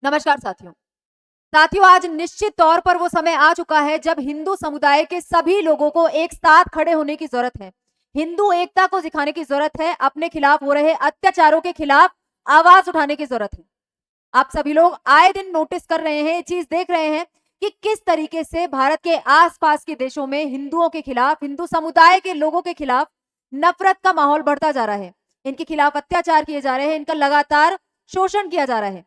नमस्कार साथियों। साथियों, आज निश्चित तौर पर वो समय आ चुका है जब हिंदू समुदाय के सभी लोगों को एक साथ खड़े होने की जरूरत है। हिंदू एकता को दिखाने की जरूरत है। अपने खिलाफ हो रहे अत्याचारों के खिलाफ आवाज उठाने की जरूरत है। आप सभी लोग आए दिन नोटिस कर रहे हैं, ये चीज देख रहे हैं कि किस तरीके से भारत के आसपास के देशों में हिंदुओं के खिलाफ, हिंदू समुदाय के लोगों के खिलाफ नफरत का माहौल बढ़ता जा रहा है। इनके खिलाफ अत्याचार किए जा रहे हैं, इनका लगातार शोषण किया जा रहा है।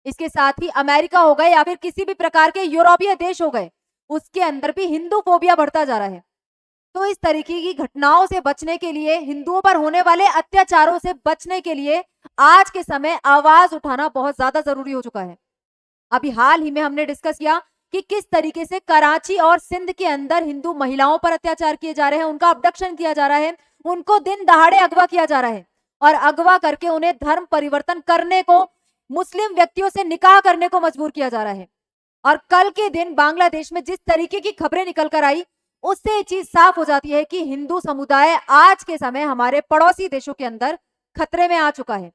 इसके साथ ही अमेरिका हो गए या फिर किसी भी प्रकार के यूरोपीय देश हो गए, उसके अंदर भी हिंदू फोबिया बढ़ता जा रहा है। तो इस तरीके की घटनाओं से बचने के लिए, हिंदुओं पर होने वाले अत्याचारों से बचने के लिए आज के समय आवाज उठाना बहुत ज्यादा जरूरी हो चुका है। अभी हाल ही में हमने डिस्कस किया कि किस तरीके से कराची और सिंध के अंदर हिंदू महिलाओं पर अत्याचार किए जा रहे हैं, उनका अबडक्शन किया जा रहा है, उनको दिन दहाड़े अगवा किया जा रहा है और अगवा करके उन्हें धर्म परिवर्तन करने को, मुस्लिम व्यक्तियों से निकाह करने को मजबूर किया जा रहा है। और कल के दिन बांग्लादेश में जिस तरीके की खबरें निकल कर आई, उससे ये चीज साफ हो जाती है कि हिंदू समुदाय आज के समय हमारे पड़ोसी देशों के अंदर खतरे में आ चुका है।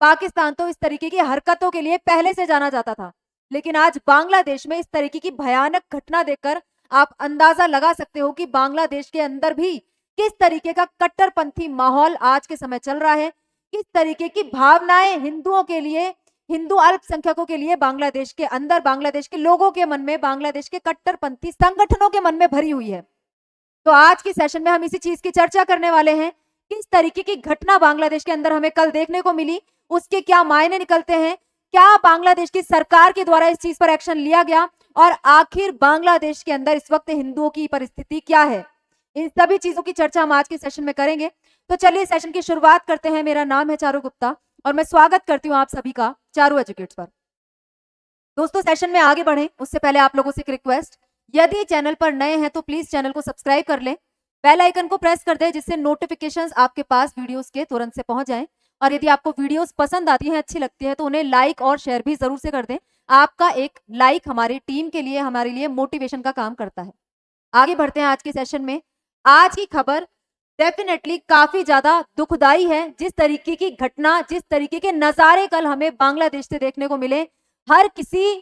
पाकिस्तान तो इस तरीके की हरकतों के लिए पहले से जाना जाता था, लेकिन आज बांग्लादेश में इस तरीके की भयानक घटना देखकर आप अंदाजा लगा सकते हो कि बांग्लादेश के अंदर भी किस तरीके का कट्टरपंथी माहौल आज के समय चल रहा है, किस तरीके की भावनाएं हिंदुओं के लिए, हिंदू अल्पसंख्यकों के लिए बांग्लादेश के अंदर, बांग्लादेश के लोगों के मन में, बांग्लादेश के कट्टरपंथी संगठनों के मन में भरी हुई है। तो आज की सेशन में हम इसी चीज की चर्चा करने वाले हैं। किस तरीके की घटना बांग्लादेश के अंदर हमें कल देखने को मिली, उसके क्या मायने निकलते हैं, क्या बांग्लादेश की सरकार के द्वारा इस चीज पर एक्शन लिया गया और आखिर बांग्लादेश के अंदर इस वक्त हिंदुओं की परिस्थिति क्या है, इन सभी चीजों की चर्चा हम आज के सेशन में करेंगे। तो चलिए सेशन की शुरुआत करते हैं। मेरा नाम है चारू गुप्ता और मैं स्वागत करती हूँ आप सभी का चारू एजुकेट्स पर। दोस्तों, सेशन में आगे बढ़े उससे पहले आप लोगों से एक रिक्वेस्ट, यदि चैनल पर नए हैं तो प्लीज चैनल को सब्सक्राइब कर लें, बेल आइकन को प्रेस कर दें जिससे नोटिफिकेशंस आपके पास वीडियोस के तुरंत से पहुंच जाएं। और यदि आपको वीडियोस पसंद आती हैं, अच्छी लगती है, तो उन्हें लाइक और शेयर भी जरूर से कर दें। आपका एक लाइक हमारी टीम के लिए, हमारे लिए मोटिवेशन का काम करता है। आगे बढ़ते हैं आज के सेशन में। आज की खबर डेफिनेटली काफी ज्यादा दुखदाई है। जिस तरीके की घटना, जिस तरीके के नजारे कल हमें बांग्लादेश से देखने को मिले, हर किसी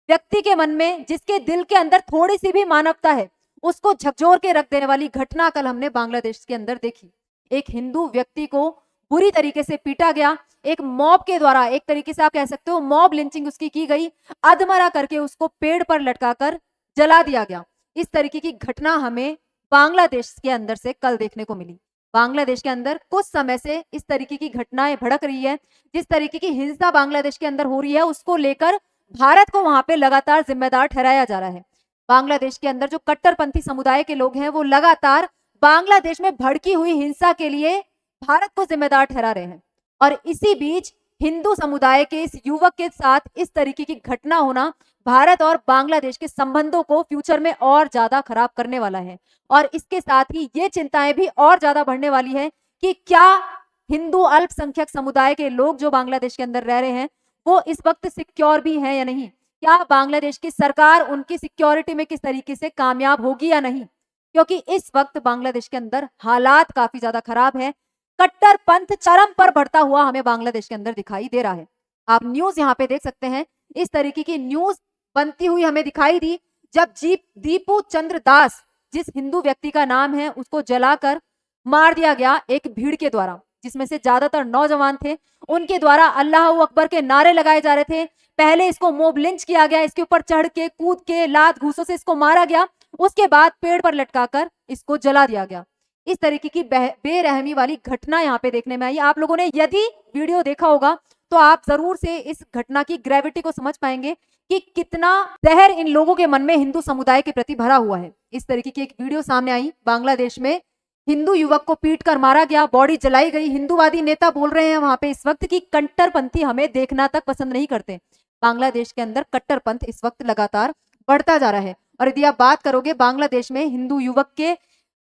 व्यक्ति के मन में, जिसके दिल के अंदर थोड़ी सी भी मानवता है, उसको झकझोर के रख देने वाली घटना कल हमने बांग्लादेश के अंदर देखी। एक हिंदू व्यक्ति को बुरी तरीके से पीटा गया, एक मॉब के द्वारा, एक तरीके से आप कह सकते हो मॉब लिंचिंग उसकी की गई, अधमरा करके उसको पेड़ पर लटकाकर जला दिया गया। इस तरीके की घटना हमें बांग्लादेश के अंदर से कल देखने को मिली। बांग्लादेश के अंदर कुछ समय से इस तरीके की घटनाएं भड़क रही है। जिस तरीके की हिंसा बांग्लादेश के अंदर हो रही है, उसको लेकर भारत को वहां पे लगातार जिम्मेदार ठहराया जा रहा है। बांग्लादेश के अंदर जो कट्टरपंथी समुदाय के लोग हैं, वो लगातार बांग्लादेश में भड़की हुई हिंसा के लिए भारत को जिम्मेदार ठहरा रहे हैं। और इसी बीच हिंदू समुदाय के इस युवक के साथ इस तरीके की घटना होना भारत और बांग्लादेश के संबंधों को फ्यूचर में और ज्यादा खराब करने वाला है। और इसके साथ ही ये चिंताएं भी और ज्यादा बढ़ने वाली है कि क्या हिंदू अल्पसंख्यक समुदाय के लोग जो बांग्लादेश के अंदर रह रहे हैं, वो इस वक्त सिक्योर भी हैं या नहीं, क्या बांग्लादेश की सरकार उनकी सिक्योरिटी में किस तरीके से कामयाब होगी या नहीं। क्योंकि इस वक्त बांग्लादेश के अंदर हालात काफी ज्यादा खराब है। कट्टरपंथ चरम पर बढ़ता हुआ हमें बांग्लादेश के अंदर दिखाई दे रहा है। आप न्यूज यहाँ पे देख सकते हैं, इस तरीके की न्यूज बनती हुई हमें दिखाई दी जब दीपू चंद्र दास, जिस हिंदू व्यक्ति का नाम है, उसको जलाकर मार दिया गया एक भीड़ के द्वारा, जिसमें से ज्यादातर नौजवान थे। उनके द्वारा अल्लाह अकबर के नारे लगाए जा रहे थे। पहले इसको मोब लिंच किया गया, इसके ऊपर चढ़ के, कूद के, लात घूसों से इसको मारा गया, उसके बाद पेड़ पर लटकाकर इसको जला दिया गया। इस तरीके की बेरहमी वाली घटना यहाँ पे देखने में आई। आप लोगों ने यदि वीडियो देखा होगा तो आप जरूर से इस घटना की ग्रेविटी को समझ पाएंगे कि कितना जहर इन लोगों के मन में हिंदू समुदाय के प्रति भरा हुआ है। इस तरीके की एक वीडियो सामने आई, बांग्लादेश में हिंदू युवक को पीट कर मारा गया, बॉडी जलाई गई। हिंदूवादी नेता बोल रहे हैं वहां पे इस वक्त की कट्टरपंथी हमें देखना तक पसंद नहीं करते। बांग्लादेश के अंदर कट्टरपंथ इस वक्त लगातार बढ़ता जा रहा है। और यदि आप बात करोगे बांग्लादेश में हिंदू युवक के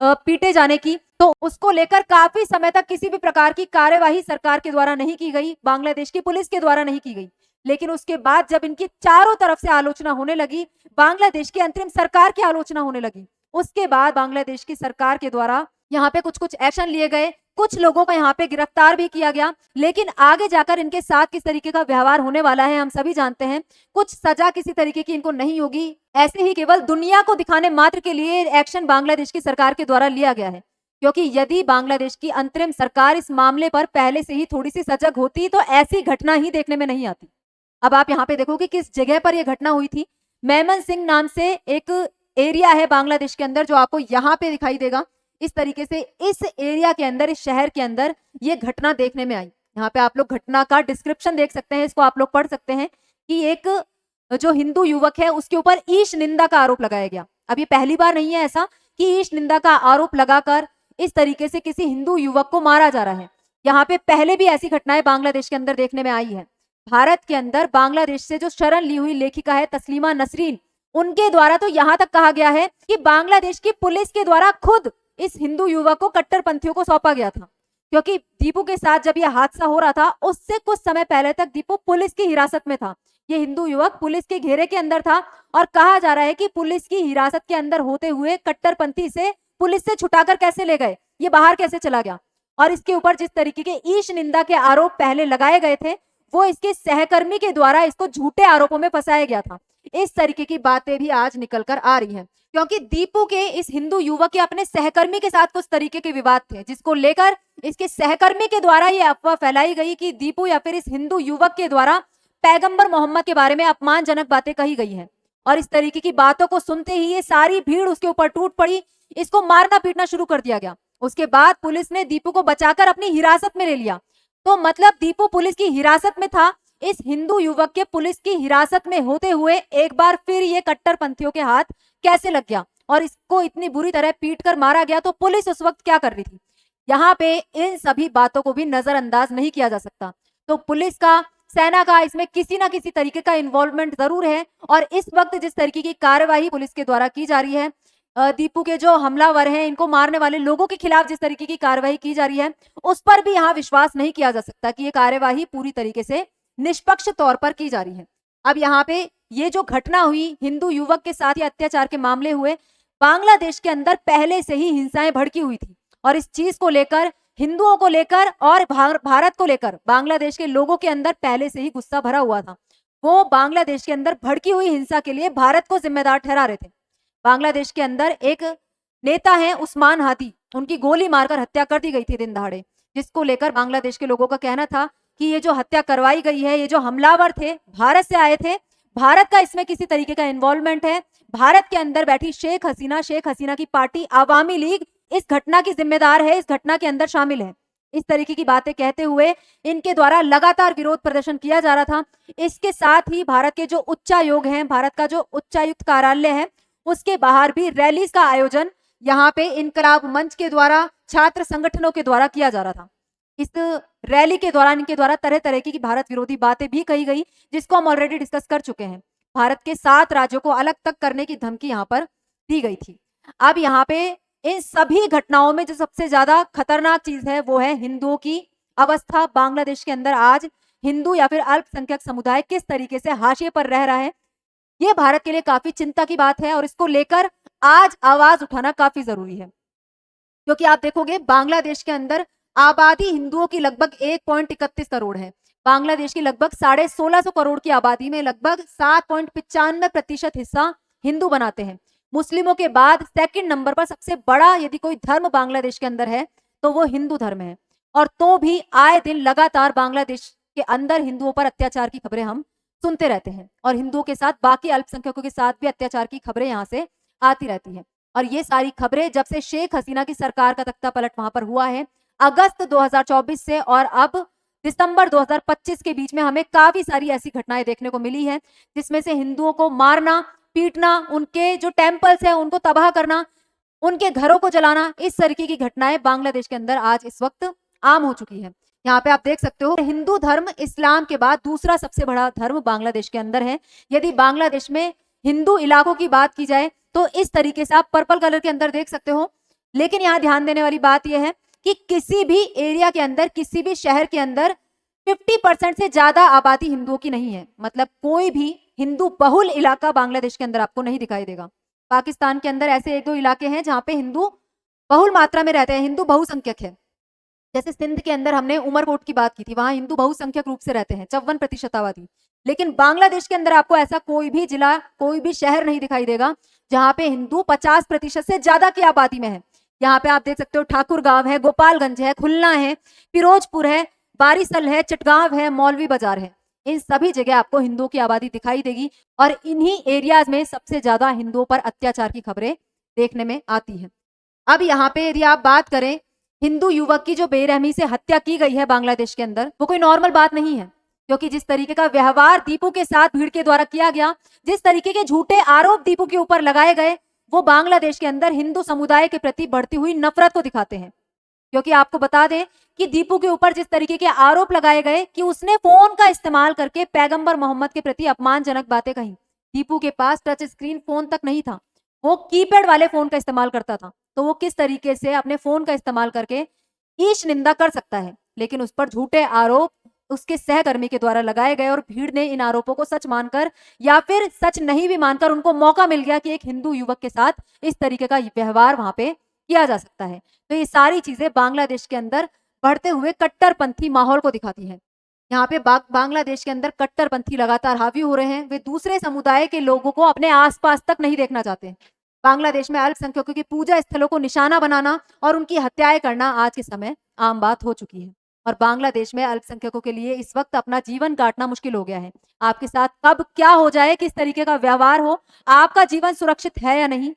पीटे जाने की, तो उसको लेकर काफी समय तक किसी भी प्रकार की कार्यवाही सरकार के द्वारा नहीं की गई, बांग्लादेश की पुलिस के द्वारा नहीं की गई। लेकिन उसके बाद जब इनकी चारों तरफ से आलोचना होने लगी, बांग्लादेश की अंतरिम सरकार की आलोचना होने लगी, उसके बाद बांग्लादेश की सरकार के द्वारा यहाँ पे कुछ कुछ एक्शन लिए गए, कुछ लोगों को यहाँ पे गिरफ्तार भी किया गया, लेकिन आगे जाकर इनके साथ किस तरीके का व्यवहार होने वाला है हम सभी जानते हैं। कुछ सजा किसी तरीके की इनको नहीं होगी। ऐसे ही केवल दुनिया को दिखाने मात्र के लिए एक्शन बांग्लादेश की सरकार के द्वारा लिया गया है, क्योंकि यदि बांग्लादेश की अंतरिम सरकार इस मामले पर पहले से ही थोड़ी सी सजग होती तो ऐसी घटना ही देखने में नहीं आती। अब आप यहाँ पे देखो कि किस जगह पर यह घटना हुई थी। मेमन सिंह नाम से एक एरिया है बांग्लादेश के अंदर, जो आपको यहाँ पे दिखाई देगा। इस तरीके से इस एरिया के अंदर, इस शहर के अंदर ये घटना देखने में आई। यहाँ पे आप लोग घटना का डिस्क्रिप्शन देख सकते हैं, इसको आप लोग पढ़ सकते हैं कि एक जो हिंदू युवक है उसके ऊपर ईश निंदा का आरोप लगाया गया। अब ये पहली बार नहीं है ऐसा कि ईश निंदा का आरोप लगाकर इस तरीके से किसी हिंदू युवक को मारा जा रहा है। यहाँ पे पहले भी ऐसी घटनाएं बांग्लादेश के अंदर देखने में आई है। भारत के अंदर बांग्लादेश से जो शरण ली हुई लेखिका है तस्लीमा नसरीन, उनके द्वारा तो यहाँ तक कहा गया है कि बांग्लादेश की पुलिस के द्वारा खुद इस हिंदू युवक को कट्टरपंथियों को सौंपा गया था, क्योंकि दीपू के साथ जब यह हादसा हो रहा था उससे कुछ समय पहले तक दीपू पुलिस की हिरासत में था। ये हिंदू युवक पुलिस के घेरे के अंदर था और कहा जा रहा है कि पुलिस की हिरासत के अंदर होते हुए कट्टरपंथी से पुलिस से छुटाकर कैसे ले गए, ये बाहर कैसे चला गया, और इसके ऊपर जिस तरीके के ईश निंदा के आरोप पहले लगाए गए थे वो इसके सहकर्मी के द्वारा इसको झूठे आरोपों में फंसाया गया था। इस तरीके की बातें भी आज निकल कर आ रही हैं, क्योंकि दीपू के इस हिंदू युवक के अपने सहकर्मी के साथ कुछ तरीके के विवाद थे, जिसको लेकर इसके सहकर्मी के द्वारा ये अफवाह फैलाई गई कि दीपू या फिर इस हिंदू युवक के द्वारा पैगंबर मोहम्मद के बारे में अपमानजनक बातें कही गई हैं। और इस तरीके की बातों को सुनते ही ये सारी भीड़ उसके ऊपर टूट पड़ी, इसको मारना पीटना शुरू कर दिया गया। उसके बाद पुलिस ने दीपू को बचाकर अपनी हिरासत में ले लिया। तो मतलब दीपू पुलिस की हिरासत में था, इस हिंदू युवक के पुलिस की हिरासत में होते हुए एक बार फिर ये कट्टरपंथियों के हाथ कैसे लग गया और इसको इतनी बुरी तरह पीट कर मारा गया। तो पुलिस उस वक्त क्या कर रही थी, यहाँ पे इन सभी बातों को भी नजरअंदाज नहीं किया जा सकता। तो पुलिस का, सेना का इसमें किसी ना किसी तरीके का इन्वॉल्वमेंट जरूर है। और इस वक्त जिस तरीके की कार्यवाही पुलिस के द्वारा की जा रही है, दीपू के जो हमलावर हैं, इनको मारने वाले लोगों के खिलाफ जिस तरीके की कार्यवाही की जा रही है, उस पर भी यहाँ विश्वास नहीं किया जा सकता कि ये कार्यवाही पूरी तरीके से निष्पक्ष तौर पर की जा रही है। अब यहाँ पे ये जो घटना हुई, हिंदू युवक के साथ ये अत्याचार के मामले हुए, बांग्लादेश के अंदर पहले से ही हिंसाएं भड़की हुई थी और इस चीज को लेकर, हिंदुओं को लेकर और भारत को लेकर बांग्लादेश के लोगों के अंदर पहले से ही गुस्सा भरा हुआ था। वो बांग्लादेश के अंदर भड़की हुई हिंसा के लिए भारत को जिम्मेदार ठहरा रहे थे। बांग्लादेश के अंदर एक नेता है उस्मान हादी, उनकी गोली मारकर हत्या कर दी गई थी दिन दहाड़े, जिसको लेकर बांग्लादेश के लोगों का कहना था कि ये जो हत्या करवाई गई है, ये जो हमलावर थे भारत से आए थे, भारत का इसमें किसी तरीके का इन्वॉल्वमेंट है। भारत के अंदर बैठी शेख हसीना की पार्टी आवामी लीग इस घटना की जिम्मेदार है, इस घटना के अंदर शामिल है। इस तरीके की बातें कहते हुए इनके द्वारा लगातार विरोध प्रदर्शन किया जा रहा था। इसके साथ ही भारत के जो उच्चायोग हैं, भारत का जो उच्चायुक्त कार्यालय है, उसके बाहर भी रैलीज का आयोजन यहाँ पे इनकलाब मंच के द्वारा, छात्र संगठनों के द्वारा किया जा रहा था। इस रैली के दौरान इनके द्वारा तरह तरह की भारत विरोधी बातें भी कही गई, जिसको हम ऑलरेडी डिस्कस कर चुके हैं। भारत के 7 राज्यों को अलग तक करने की धमकी यहाँ पर दी गई थी। अब यहाँ पे इन सभी घटनाओं में जो सबसे ज्यादा खतरनाक चीज है वो है हिंदुओं की अवस्था। बांग्लादेश के अंदर आज हिंदू या फिर अल्पसंख्यक समुदाय किस तरीके से हाशिए पर रह रहा है, ये भारत के लिए काफी चिंता की बात है और इसको लेकर आज आवाज उठाना काफी जरूरी है। क्योंकि आप देखोगे बांग्लादेश के अंदर आबादी हिंदुओं की लगभग 1.31 करोड़ है। बांग्लादेश की लगभग 1650 करोड़ की आबादी में लगभग 7.95% हिस्सा हिंदू बनाते हैं। मुस्लिमों के बाद सेकंड नंबर पर सबसे बड़ा यदि कोई धर्म बांग्लादेश के अंदर है तो वो हिंदू धर्म है। और तो भी आए दिन लगातार बांग्लादेश के अंदर हिंदुओं पर अत्याचार की खबरें हम सुनते रहते हैं और हिंदुओं के साथ बाकी अल्पसंख्यकों के साथ भी अत्याचार की खबरें यहाँ से आती रहती हैं। और ये सारी खबरें जब से शेख हसीना की सरकार का तख्ता पलट वहां पर हुआ है अगस्त 2024 से और अब दिसंबर 2025 के बीच में हमें काफी सारी ऐसी घटनाएं देखने को मिली है, जिसमें से हिंदुओं को मारना, पीटना, उनके जो टेम्पल्स है उनको तबाह करना, उनके घरों को जलाना, इस तरीके की घटनाएं बांग्लादेश के अंदर आज इस वक्त आम हो चुकी है। यहाँ पे आप देख सकते हो हिंदू धर्म इस्लाम के बाद दूसरा सबसे बड़ा धर्म बांग्लादेश के अंदर है। यदि बांग्लादेश में हिंदू इलाकों की बात की जाए तो इस तरीके से आप पर्पल कलर के अंदर देख सकते हो। लेकिन यहाँ ध्यान देने वाली बात यह है कि किसी भी एरिया के अंदर, किसी भी शहर के अंदर 50% से ज्यादा आबादी हिंदुओं की नहीं है। मतलब कोई भी हिंदू बहुल इलाका बांग्लादेश के अंदर आपको नहीं दिखाई देगा। पाकिस्तान के अंदर ऐसे 1-2 इलाके हैं जहां पे हिंदू बहुल मात्रा में रहते हैं, हिंदू बहुसंख्यक है, जैसे सिंध के अंदर हमने उमरकोट की बात की थी, वहां हिंदू बहुसंख्यक रूप से रहते हैं, 54% आबादी। लेकिन बांग्लादेश के अंदर आपको ऐसा कोई भी जिला, कोई भी शहर नहीं दिखाई देगा जहां पे हिंदू 50% से ज्यादा की आबादी में है। यहाँ पे आप देख सकते हो ठाकुर गांव है, गोपालगंज है, खुलना है, फिरोजपुर है, बारिसल है, चटगांव है, मौलवी बाजार है। इन सभी जगह आपको हिंदुओं की आबादी दिखाई देगी और इन्हीं एरियाज में सबसे ज्यादा हिंदुओं पर अत्याचार की खबरें देखने में आती है। अब यहाँ पे यदि आप बात करें हिंदू युवक की जो बेरहमी से हत्या की गई है बांग्लादेश के अंदर, वो कोई नॉर्मल बात नहीं है, क्योंकि जिस तरीके का व्यवहार दीपू के साथ भीड़ के द्वारा किया गया, जिस तरीके के झूठे आरोप दीपू के ऊपर लगाए गए, वो बांग्लादेश के अंदर हिंदू समुदाय के प्रति बढ़ती हुई नफरत को दिखाते हैं। क्योंकि आपको बता दें कि दीपू के ऊपर जिस तरीके के आरोप लगाए गए कि उसने फोन का इस्तेमाल करके पैगंबर मोहम्मद के प्रति अपमानजनक बातें कही। दीपू के पास टच स्क्रीन फोन तक नहीं था, वो कीपैड वाले फोन का इस्तेमाल करता था। तो वो किस तरीके से अपने फोन का इस्तेमाल करके ईश निंदा कर सकता है, लेकिन उस पर झूठे आरोप उसके सहकर्मी के द्वारा लगाए गए और भीड़ ने इन आरोपों को सच मानकर या फिर सच नहीं भी मानकर उनको मौका मिल गया कि एक हिंदू युवक के साथ इस तरीके का व्यवहार वहां पे किया जा सकता है। तो ये सारी चीजें बांग्लादेश के अंदर बढ़ते हुए कट्टरपंथी माहौल को दिखाती है। यहाँ पे बांग्लादेश के अंदर कट्टरपंथी लगातार हावी हो रहे हैं, वे दूसरे समुदाय के लोगों को अपने आसपास तक नहीं देखना चाहते। बांग्लादेश में अल्पसंख्यकों की पूजा स्थलों को निशाना बनाना और उनकी हत्याएं करना आज के समय आम बात हो चुकी है। और बांग्लादेश में अल्पसंख्यकों के लिए इस वक्त अपना जीवन काटना मुश्किल हो गया है। आपके साथ कब क्या हो जाए, किस तरीके का व्यवहार हो, आपका जीवन सुरक्षित है या नहीं,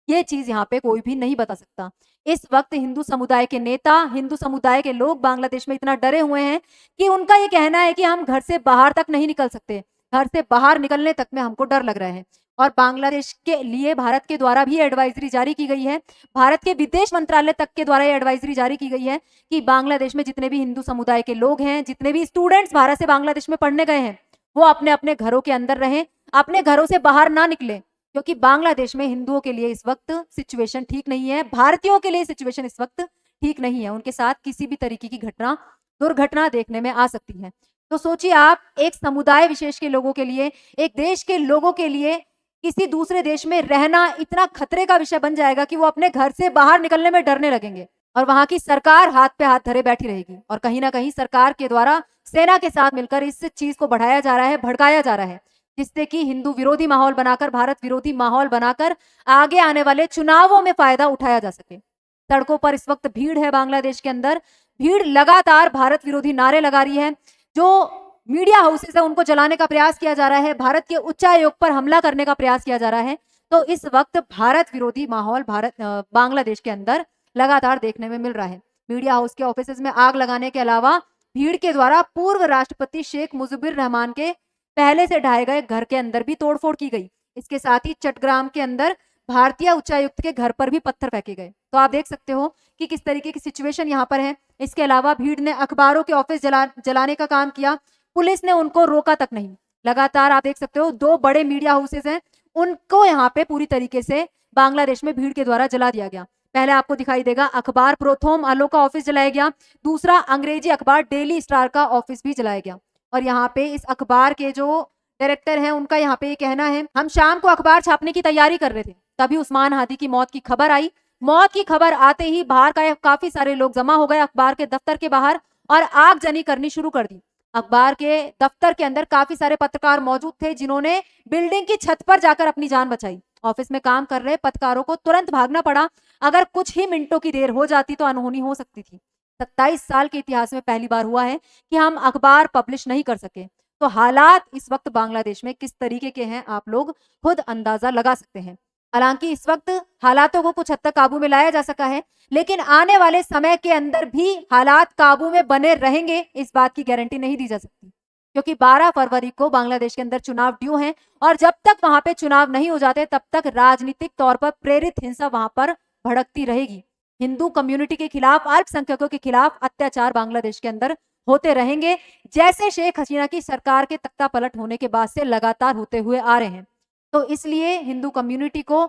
ये चीज यहाँ पे कोई भी नहीं बता सकता। इस वक्त हिंदू समुदाय के नेता, हिंदू समुदाय के लोग बांग्लादेश में इतना डरे हुए हैं कि उनका ये कहना है कि हम घर से बाहर तक नहीं निकल सकते, घर से बाहर निकलने तक में हमको डर लग रहा है। और बांग्लादेश के लिए भारत के द्वारा भी एडवाइजरी जारी की गई है, भारत के विदेश मंत्रालय तक के द्वारा ये एडवाइजरी जारी की गई है कि बांग्लादेश में जितने भी हिंदू समुदाय के लोग हैं, जितने भी स्टूडेंट्स भारत से बांग्लादेश में पढ़ने गए हैं, वो अपने अपने घरों के अंदर रहें, अपने घरों से बाहर ना निकले, क्योंकि बांग्लादेश में हिंदुओं के लिए इस वक्त सिचुएशन ठीक नहीं है, भारतीयों के लिए सिचुएशन इस वक्त ठीक नहीं है। उनके साथ किसी भी तरीके की घटना, दुर्घटना देखने में आ सकती है। तो सोचिए आप, एक समुदाय विशेष के लोगों के लिए, एक देश के लोगों के लिए किसी दूसरे देश में रहना इतना खतरे का विषय बन जाएगा कि वो अपने घर से बाहर निकलने में डरने लगेंगे और वहां की सरकार हाथ पे हाथ धरे बैठी रहेगी। और कहीं ना कहीं सरकार के द्वारा सेना के साथ मिलकर इस चीज को बढ़ाया जा रहा है, भड़काया जा रहा है, जिससे कि हिंदू विरोधी माहौल बनाकर, भारत विरोधी माहौल बनाकर आगे आने वाले चुनावों में फायदा उठाया जा सके। सड़कों पर इस वक्त भीड़ है बांग्लादेश के अंदर, भीड़ लगातार भारत विरोधी नारे लगा रही है। जो मीडिया हाउसेस है उनको जलाने का प्रयास किया जा रहा है, भारत के उच्चायोग पर हमला करने का प्रयास किया जा रहा है। तो इस वक्त भारत विरोधी माहौल बांग्लादेश के अंदर लगातार देखने में मिल रहा है। मीडिया हाउस के ऑफिसेज में आग लगाने के अलावा भीड़ के द्वारा पूर्व राष्ट्रपति शेख मुजीबुर रहमान के पहले से ढाए गए घर के अंदर भी तोड़फोड़ की गई। इसके साथ ही चट्टग्राम के अंदर भारतीय उच्चायुक्त के घर पर भी पत्थर फेंके गए। तो आप देख सकते हो कि किस तरीके की सिचुएशन यहाँ पर है। इसके अलावा भीड़ ने अखबारों के ऑफिस जलाने का काम किया, पुलिस ने उनको रोका तक नहीं। लगातार आप देख सकते हो 2 बड़े मीडिया हाउसेस हैं, उनको यहाँ पे पूरी तरीके से बांग्लादेश में भीड़ के द्वारा जला दिया गया। पहले आपको दिखाई देगा अखबार प्रोथोम आलो का ऑफिस जलाया गया, दूसरा अंग्रेजी अखबार डेली स्टार का ऑफिस भी जलाया गया। और यहाँ पे इस अखबार के जो डायरेक्टर हैं उनका यहाँ पे ये कहना है, हम शाम को अखबार छापने की तैयारी कर रहे थे, तभी उस्मान हादी की मौत की खबर आई। मौत की खबर आते ही बाहर का काफी सारे लोग जमा हो गए अखबार के दफ्तर के बाहर और आगजनी करनी शुरू कर दी। अखबार के दफ्तर के अंदर काफी सारे पत्रकार मौजूद थे जिन्होंने बिल्डिंग की छत पर जाकर अपनी जान बचाई। ऑफिस में काम कर रहे पत्रकारों को तुरंत भागना पड़ा, अगर कुछ ही मिनटों की देर हो जाती तो अनहोनी हो सकती थी। 27 साल के इतिहास में पहली बार हुआ है कि हम अखबार पब्लिश नहीं कर सके। तो हालात इस वक्त बांग्लादेश में किस तरीके के हैं आप लोग खुद अंदाजा लगा सकते हैं। हालांकि इस वक्त हालातों को कुछ हद तक काबू में लाया जा सका है, लेकिन आने वाले समय के अंदर भी हालात काबू में बने रहेंगे, इस बात की गारंटी नहीं दी जा सकती, क्योंकि 12 फरवरी को बांग्लादेश के अंदर चुनाव ड्यू हैं और जब तक वहां पे चुनाव नहीं हो जाते तब तक राजनीतिक तौर पर प्रेरित हिंसा वहां पर भड़कती रहेगी। हिंदू कम्युनिटी के खिलाफ, अल्पसंख्यकों के खिलाफ अत्याचार बांग्लादेश के अंदर होते रहेंगे, जैसे शेख हसीना की सरकार के तख्ता पलट होने के बाद से लगातार होते हुए आ रहे हैं। तो इसलिए हिंदू कम्युनिटी को,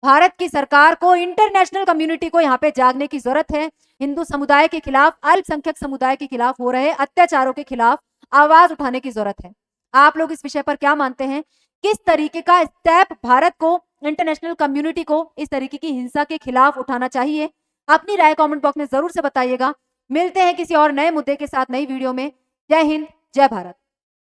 भारत की सरकार को, इंटरनेशनल कम्युनिटी को यहाँ पे जागने की जरूरत है। हिंदू समुदाय के खिलाफ, अल्पसंख्यक समुदाय के खिलाफ हो रहे अत्याचारों के खिलाफ आवाज उठाने की जरूरत है। आप लोग इस विषय पर क्या मानते हैं? किस तरीके का स्टेप भारत को, इंटरनेशनल कम्युनिटी को इस तरीके की हिंसा के खिलाफ उठाना चाहिए? अपनी राय कमेंट बॉक्स में जरूर से बताइएगा। मिलते हैं किसी और नए मुद्दे के साथ नई वीडियो में। जय हिंद, जय भारत।